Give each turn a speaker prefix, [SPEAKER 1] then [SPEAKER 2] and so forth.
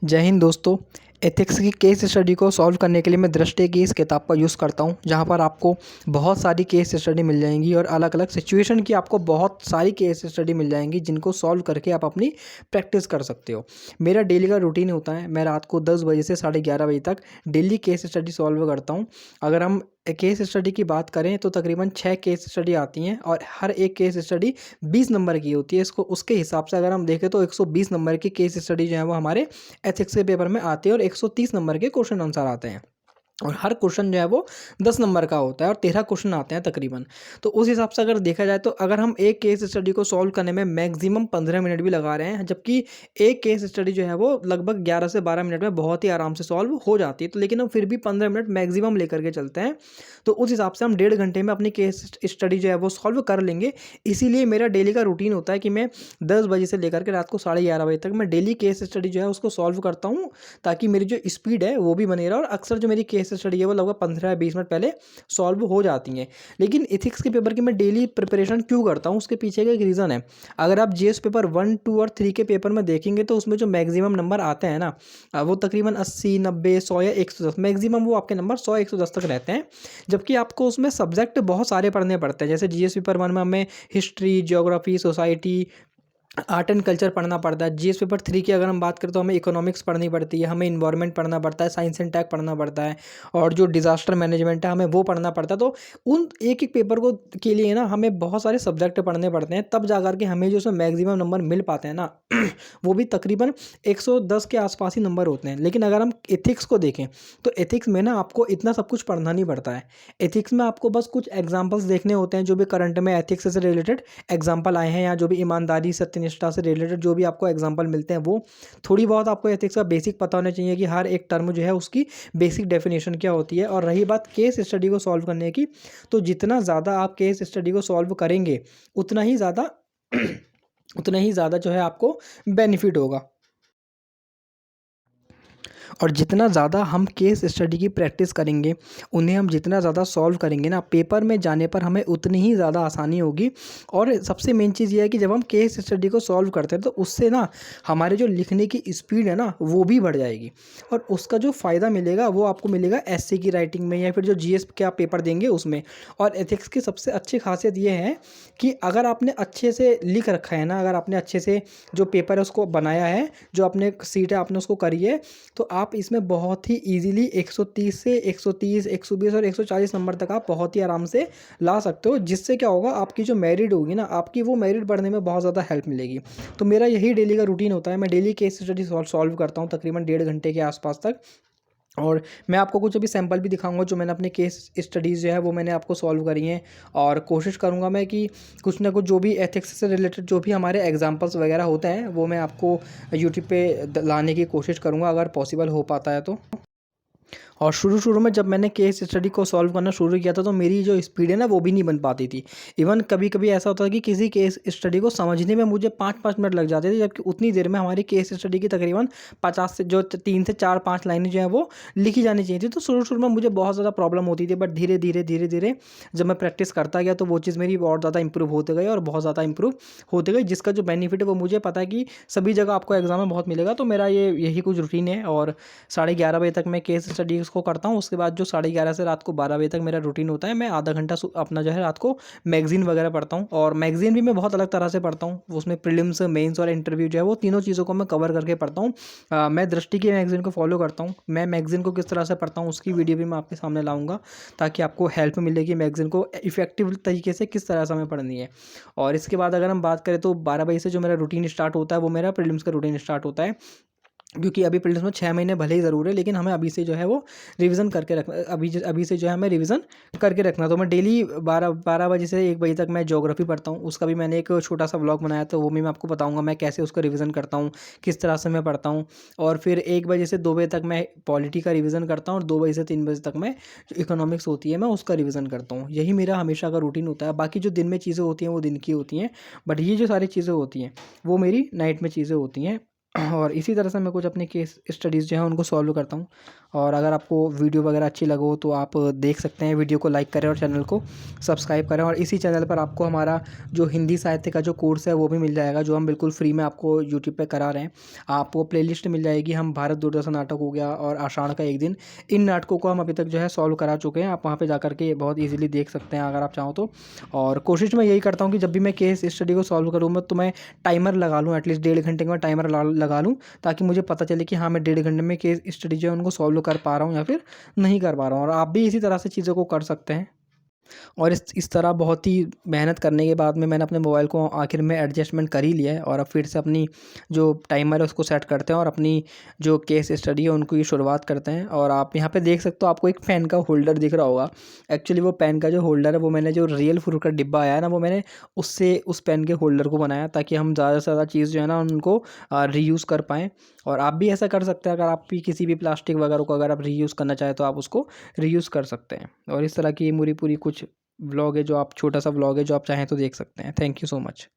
[SPEAKER 1] जय हिंद दोस्तों। एथिक्स की केस स्टडी को सॉल्व करने के लिए मैं दृष्टि की इस किताब का यूज़ करता हूं, जहां पर आपको बहुत सारी केस स्टडी मिल जाएंगी और अलग अलग सिचुएशन की आपको बहुत सारी केस स्टडी मिल जाएंगी, जिनको सॉल्व करके आप अपनी प्रैक्टिस कर सकते हो। मेरा डेली का रूटीन होता है, मैं रात को 10 बजे से 11:30 बजे तक डेली केस स्टडी सॉल्व करता हूँ। अगर हम केस स्टडी की बात करें तो तकरीबन 6 केस स्टडी आती हैं और हर एक केस स्टडी 20 नंबर की होती है। इसको उसके हिसाब से अगर हम देखें तो 120 नंबर की केस स्टडी जो है वो हमारे एथिक्स के पेपर में आती है और 130 नंबर के क्वेश्चन आंसर आते हैं। और हर क्वेश्चन जो है वो 10 नंबर का होता है और 13 क्वेश्चन आते हैं तकरीबन। तो उस हिसाब से अगर देखा जाए तो अगर हम एक केस स्टडी को सॉल्व करने में मैक्सिमम 15 मिनट भी लगा रहे हैं, जबकि एक केस स्टडी जो है वो लगभग 11 से 12 मिनट में बहुत ही आराम से सॉल्व हो जाती है। तो लेकिन हम फिर भी 15 मिनट मैक्सिमम लेकर के चलते हैं। तो उस हिसाब से हम 1.5 घंटे में अपनी केस स्टडी जो है वो सॉल्व कर लेंगे। इसीलिए मेरा डेली का रूटीन होता है कि मैं 10 बजे से लेकर के रात को 11:30 बजे तक मैं डेली केस स्टडी जो है उसको सॉल्व करता हूँ, ताकि मेरी जो स्पीड है वो भी बनी रहे। और अक्सर जो मेरी केस स्टडी है वो लगभग 15 या 20 मिनट पहले सॉल्व हो जाती हैं। लेकिन इथिक्स के पेपर की मैं डेली प्रिपरेशन क्यों करता हूँ, उसके पीछे का एक रीज़न है। अगर आप जीएस पेपर 1, 2 और 3 के पेपर में देखेंगे तो उसमें जो मैक्सिमम नंबर आते हैं ना, वो तकरीबन 80, 90, 100 या 110, मैक्सिमम वो आपके नंबर 100, 110 तक रहते हैं। जबकि आपको उसमें सब्जेक्ट बहुत सारे पढ़ने पड़ते हैं। जैसे जीएस पेपर 1 में हमें history, geography, society, art and culture पढ़ना पड़ता है। जीएस पेपर 3 की अगर हम बात करें तो हमें इकोनॉमिक्स पढ़नी पड़ती है, हमें इन्वायरमेंट पढ़ना पड़ता है, साइंस एंड टेक पढ़ना पड़ता है, और जो डिजास्टर मैनेजमेंट है हमें वो पढ़ना पड़ता है। तो उन एक एक पेपर को के लिए ना हमें बहुत सारे सब्जेक्ट पढ़ने पड़ते हैं, तब जा करके हमें जो उसमें मैक्सिमम नंबर मिल पाते हैं ना वो भी तकरीबन 110 के आसपास ही नंबर होते हैं। लेकिन अगर हम एथिक्स को देखें तो एथिक्स में ना आपको इतना सब कुछ पढ़ना नहीं पड़ता है। एथिक्स में आपको बस कुछ एग्जाम्पल्स देखने होते हैं, जो भी करंट में एथिक्स से रिलेटेड एग्जाम्पल आए हैं, या जो भी ईमानदारी, सत्यनिष्ठा से रिलेटेड जो भी आपको एग्जाम्पल मिलते हैं, वो थोड़ी बहुत आपको एथिक्स का बेसिक पता होना चाहिए कि हर एक टर्म जो है उसकी बेसिक डेफिनेशन क्या होती है। और रही बात केस स्टडी को सॉल्व करने की, तो जितना ज़्यादा आप केस स्टडी को सॉल्व करेंगे उतना ही ज़्यादा उतना ही ज़्यादा जो है आपको बेनिफिट होगा। और जितना ज़्यादा हम केस स्टडी की प्रैक्टिस करेंगे, उन्हें हम जितना ज़्यादा सॉल्व करेंगे ना, पेपर में जाने पर हमें उतनी ही ज़्यादा आसानी होगी। और सबसे मेन चीज़ ये है कि जब हम केस स्टडी को सॉल्व करते हैं तो उससे ना हमारे जो लिखने की स्पीड है ना वो भी बढ़ जाएगी। और उसका जो फ़ायदा मिलेगा वो आपको मिलेगा एसए की राइटिंग में, या फिर जो जीएस के आप पेपर देंगे उसमें। और एथिक्स की सबसे अच्छी खासियत ये है कि अगर आपने अच्छे से लिख रखा है ना, अगर आपने अच्छे से जो पेपर है उसको बनाया है, जो अपने सीट है आपने उसको करी है, तो आप इसमें बहुत ही इजीली 130 से 130, 120 और 140 नंबर तक आप बहुत ही आराम से ला सकते हो। जिससे क्या होगा, आपकी जो मेरिट होगी ना, आपकी वो मेरिट बढ़ने में बहुत ज़्यादा हेल्प मिलेगी। तो मेरा यही डेली का रूटीन होता है। मैं डेली केस स्टडी सॉल्व करता हूँ तकरीबन 1.5 घंटे के आसपास तक। और मैं आपको कुछ अभी सैंपल भी दिखाऊंगा जो मैंने अपने केस स्टडीज़ जो है वो मैंने आपको सॉल्व करी हैं। और कोशिश करूंगा मैं कि कुछ ना कुछ जो भी एथिक्स से रिलेटेड जो भी हमारे एग्जांपल्स वगैरह होते हैं वो मैं आपको यूट्यूब पे लाने की कोशिश करूंगा, अगर पॉसिबल हो पाता है तो। और शुरू में जब मैंने केस स्टडी को सॉल्व करना शुरू किया था तो मेरी जो स्पीड है ना वो भी नहीं बन पाती थी। इवन कभी कभी ऐसा होता है कि किसी केस स्टडी को समझने में मुझे 5-5 मिनट लग जाते थे, जबकि उतनी देर में हमारी केस स्टडी की तकरीबन 50 से जो 3 से 4-5 लाइनें जो है वो लिखी जानी चाहिए थी। तो शुरू में मुझे बहुत ज़्यादा प्रॉब्लम होती थी, बट धीरे धीरे जब मैं प्रैक्टिस करता गया तो वो चीज़ मेरी बहुत ज़्यादा इंप्रूव होते गई और बहुत ज़्यादा इंप्रूव होते गई, जिसका जो बेनिफिट है वो मुझे पता है कि सभी जगह आपको एग्जाम में बहुत मिलेगा। तो मेरा यही कुछ रूटीन है। और 11:30 बजे तक मैं केस स्टडी को करता हूँ। उसके बाद जो 11:30 से रात को 12 बजे तक मेरा रूटीन होता है, मैं आधा घंटा अपना जो है रात को मैगजीन वगैरह पढ़ता हूँ। और मैगजीन भी मैं बहुत अलग तरह से पढ़ता हूँ, उसमें प्रीलिम्स, मेंस और इंटरव्यू जो है वो तीनों चीज़ों को मैं कवर करके पढ़ता हूँ। मैं दृष्टि की मैगजीन को फॉलो करता हूँ। मैं मैगजीन को किस तरह से पढ़ता हूँ उसकी वीडियो भी मैं आपके सामने लाऊंगा, ताकि आपको हेल्प मिलेगी मैगजीन को इफेक्टिव तरीके से किस तरह से हमें पढ़नी है। और इसके बाद अगर हम बात करें तो 12 बजे से जो मेरा रूटीन स्टार्ट होता है वो मेरा प्रीलिम्स का रूटीन स्टार्ट होता है। क्योंकि अभी प्रीलिम्स में 6 महीने भले ही ज़रूर है, लेकिन हमें अभी से जो है वो रिवीजन करके रखना, अभी से जो है हमें रिवीजन करके रखना। तो मैं डेली 12 बजे से 1 बजे तक मैं ज्योग्राफी पढ़ता हूँ। उसका भी मैंने एक छोटा सा व्लॉग बनाया, तो वो भी मैं आपको बताऊँगा मैं कैसे उसका रिवीजन करता हूँ, किस तरह से मैं पढ़ता हूँ। और फिर 1 बजे से 2 बजे तक मैं पॉलिटी का रिवीजन करता हूँ, और 2 बजे से 3 बजे तक मैं जो इकोनॉमिक्स होती है मैं उसका रिवीजन करता हूँ। यही मेरा हमेशा का रूटीन होता है। बाकी जो दिन में चीज़ें होती हैं वो दिन की होती हैं, बट ये जो सारी चीज़ें होती हैं वो मेरी नाइट में चीज़ें होती हैं। और इसी तरह से मैं कुछ अपने केस स्टडीज़ जो हैं उनको सॉल्व करता हूँ। और अगर आपको वीडियो वगैरह अच्छी लगो तो आप देख सकते हैं, वीडियो को लाइक करें और चैनल को सब्सक्राइब करें। और इसी चैनल पर आपको हमारा जो हिंदी साहित्य का जो कोर्स है वो भी मिल जाएगा, जो हम बिल्कुल फ्री में आपको यूट्यूब पे करा रहे हैं। आपको प्लेलिस्ट मिल जाएगी, हम भारत दूरदर्शन नाटक हो गया और आषाढ़ का एक दिन, इन नाटकों को हम अभी तक जो है सॉल्व करा चुके हैं। आप वहाँ पे जा कर के बहुत ईज़िली देख सकते हैं अगर आप चाहो तो। और कोशिश मैं यही करता हूँ कि जब भी मैं केस स्टडी को सॉल्व करूँ मैं, तो मैं टाइमर लगा लूँ, एटलीस्ट 1.5 घंटे का मैं टाइमर लगा लूँ, ताकि मुझे पता चले कि हाँ मैं 1.5 घंटे में केस स्टडी जो है उनको सॉल्व कर पा रहा हूँ या फिर नहीं कर पा रहा हूँ। और आप भी इसी तरह से चीज़ों को कर सकते हैं। और इस तरह बहुत ही मेहनत करने के बाद में मैंने अपने मोबाइल को आखिर में एडजस्टमेंट कर ही लिया है। और अब फिर से अपनी जो टाइमर है उसको सेट करते हैं और अपनी जो केस स्टडी है उनको ये शुरुआत करते हैं। और आप यहाँ पे देख सकते हो, आपको एक पेन का होल्डर दिख रहा होगा। एक्चुअली वो पेन का जो होल्डर है वो मैंने जो रियल फ्रूट का डिब्बा आया है ना, वो मैंने उससे उस पेन के होल्डर को बनाया, ताकि हम ज़्यादा से ज़्यादा चीज़ जो है ना उनको रीयूज़ कर पाएँ। और आप भी ऐसा कर सकते हैं, अगर आप भी किसी भी प्लास्टिक वगैरह को अगर आप रीयूज़ करना चाहें तो आप उसको रीयूज़ कर सकते हैं। और इस तरह की ये पूरी कुछ व्लॉग है, जो आप छोटा सा व्लॉग है जो आप चाहें तो देख सकते हैं। Thank you so much.